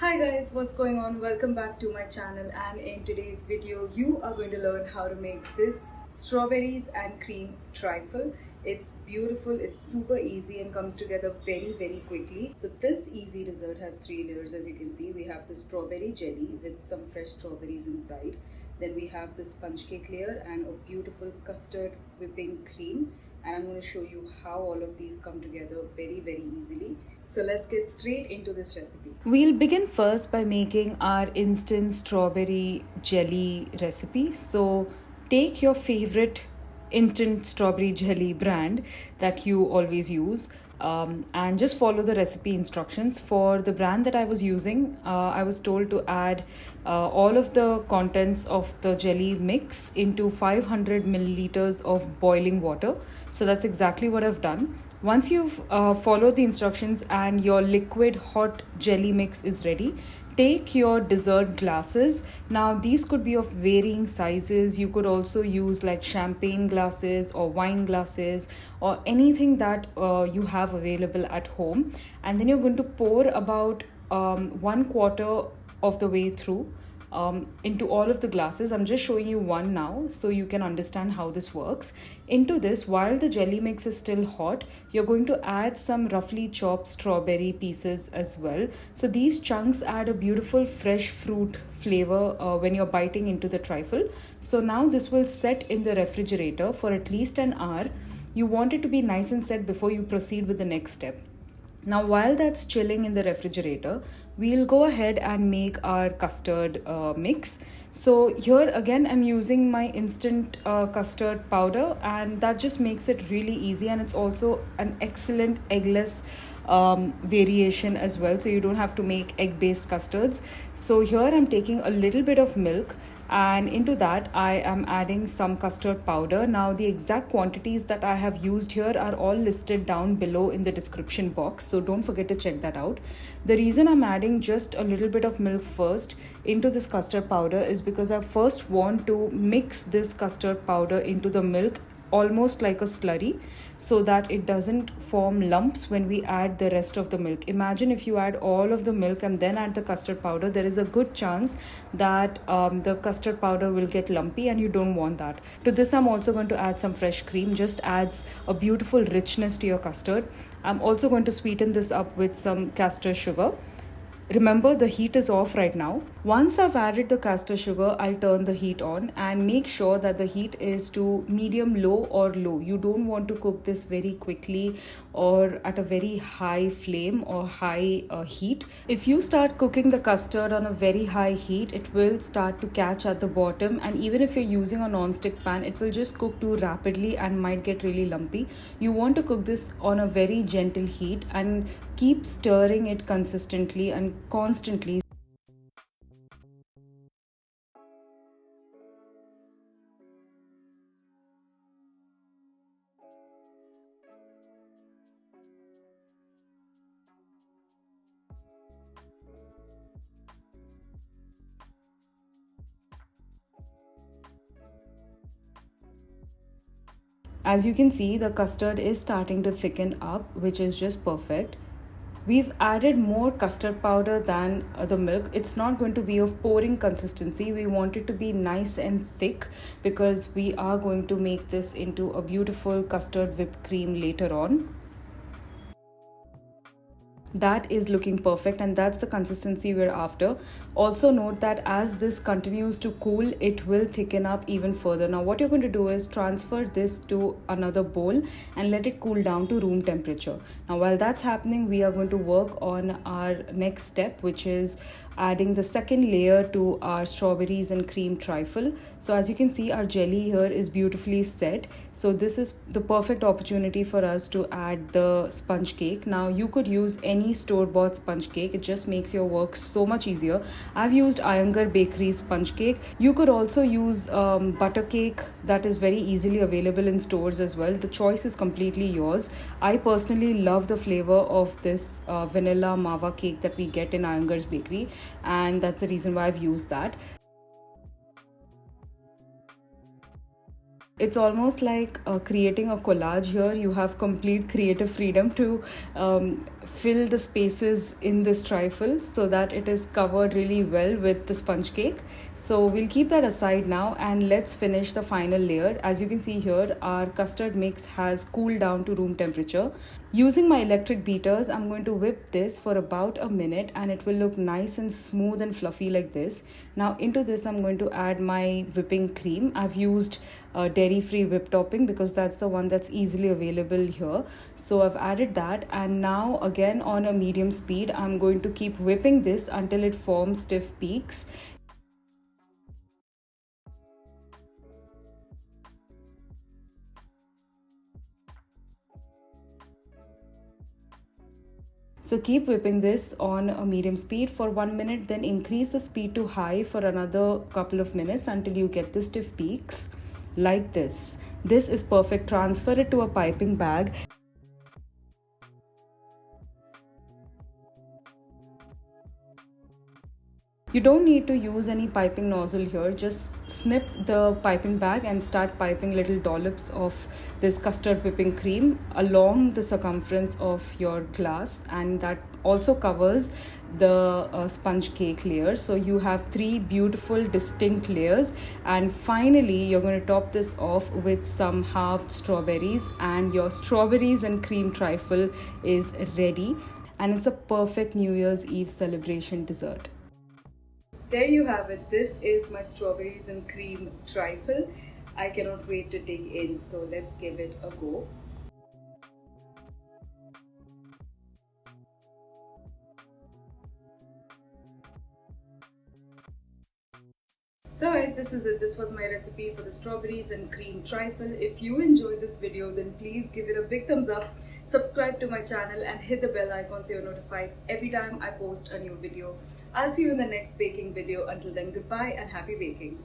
Hi guys, what's going on? Welcome back to my channel, and in today's video you are going to learn how to make this strawberries and cream trifle. It's beautiful, it's super easy and comes together very quickly. So this easy dessert has 3 layers. As you can see, we have the strawberry jelly with some fresh strawberries inside. Then we have the sponge cake layer and a beautiful custard whipping cream, and I'm going to show you how all of these come together very easily. So let's get straight into this recipe. We'll begin first by making our instant strawberry jelly recipe. So take your favorite instant strawberry jelly brand that you always use, and just follow the recipe instructions. For the brand that I was using, I was told to add all of the contents of the jelly mix into 500 milliliters of boiling water. So that's exactly what I've done. Once you've followed the instructions and your liquid hot jelly mix is ready, take your dessert glasses. Now these could be of varying sizes. You could also use like champagne glasses or wine glasses or anything that you have available at home. And then you're going to pour about 1/4 of the way through into all of the glasses. I'm just showing you one now so you can understand how this works. Into this, while the jelly mix is still hot, you're going to add some roughly chopped strawberry pieces as well. So these chunks add a beautiful fresh fruit flavor when you're biting into the trifle. So now this will set in the refrigerator for at least an hour. You want it to be nice and set before you proceed with the next step. Now while that's chilling in the refrigerator, we'll go ahead and make our custard mix. So here again I'm using my instant custard powder, and that just makes it really easy, and it's also an excellent eggless variation as well, so you don't have to make egg based custards. So here I'm taking a little bit of milk, and into that I am adding some custard powder. Now the exact quantities that I have used here are all listed down below in the description box, so don't forget to check that out. The reason I'm adding just a little bit of milk first into this custard powder is because I first want to mix this custard powder into the milk almost like a slurry, so that it doesn't form lumps when we add the rest of the milk. Imagine if you add all of the milk and then add the custard powder, there is a good chance that the custard powder will get lumpy, and you don't want that. To this I'm also going to add some fresh cream. Just adds a beautiful richness to your custard. I'm also going to sweeten this up with some castor sugar. Remember, the heat is off right now. Once I've added the castor sugar, I'll turn the heat on and make sure that the heat is to medium low or low. You don't want to cook this very quickly or at a very high flame or high heat. If you start cooking the custard on a very high heat, it will start to catch at the bottom, and even if you're using a non-stick pan, it will just cook too rapidly and might get really lumpy. You want to cook this on a very gentle heat and keep stirring it consistently and constantly. As you can see, the custard is starting to thicken up, which is just perfect. We've added more custard powder than the milk. It's not going to be of pouring consistency. We want it to be nice and thick because we are going to make this into a beautiful custard whipped cream later on. That is looking perfect, and that's the consistency we're after. Also note that as this continues to cool, it will thicken up even further. Now what you're going to do is transfer this to another bowl and let it cool down to room temperature. Now while that's happening, we are going to work on our next step, which is adding the second layer to our strawberries and cream trifle. So as you can see, our jelly here is beautifully set. So this is the perfect opportunity for us to add the sponge cake. Now you could use any store-bought sponge cake. It just makes your work so much easier. I've used Iyengar Bakery's sponge cake. You could also use butter cake that is very easily available in stores as well. The choice is completely yours. I personally love the flavor of this vanilla mava cake that we get in Iyengar's Bakery, and that's the reason why I've used that. It's almost like creating a collage here. You have complete creative freedom to fill the spaces in this trifle so that it is covered really well with the sponge cake. So we'll keep that aside now and let's finish the final layer. As you can see here, our custard mix has cooled down to room temperature. Using my electric beaters, I'm going to whip this for about a minute and it will look nice and smooth and fluffy like this. Now into this, I'm going to add my whipping cream. I've used dairy-free whip topping because that's the one that's easily available here. So I've added that, and now again on a medium speed, I'm going to keep whipping this until it forms stiff peaks. So keep whipping this on a medium speed for 1 minute, then increase the speed to high for another couple of minutes until you get the stiff peaks like this. This is perfect. Transfer it to a piping bag. You don't need to use any piping nozzle here, just snip the piping bag and start piping little dollops of this custard whipping cream along the circumference of your glass, and that also covers the sponge cake layer. So you have 3 beautiful distinct layers, and finally you're going to top this off with some halved strawberries, and your strawberries and cream trifle is ready, and it's a perfect New Year's Eve celebration dessert. There you have it. This is my strawberries and cream trifle. I cannot wait to dig in, so let's give it a go. So guys, this is it. This was my recipe for the strawberries and cream trifle. If you enjoyed this video, then please give it a big thumbs up, subscribe to my channel and hit the bell icon so you're notified every time I post a new video. I'll see you in the next baking video. Until then, goodbye and happy baking.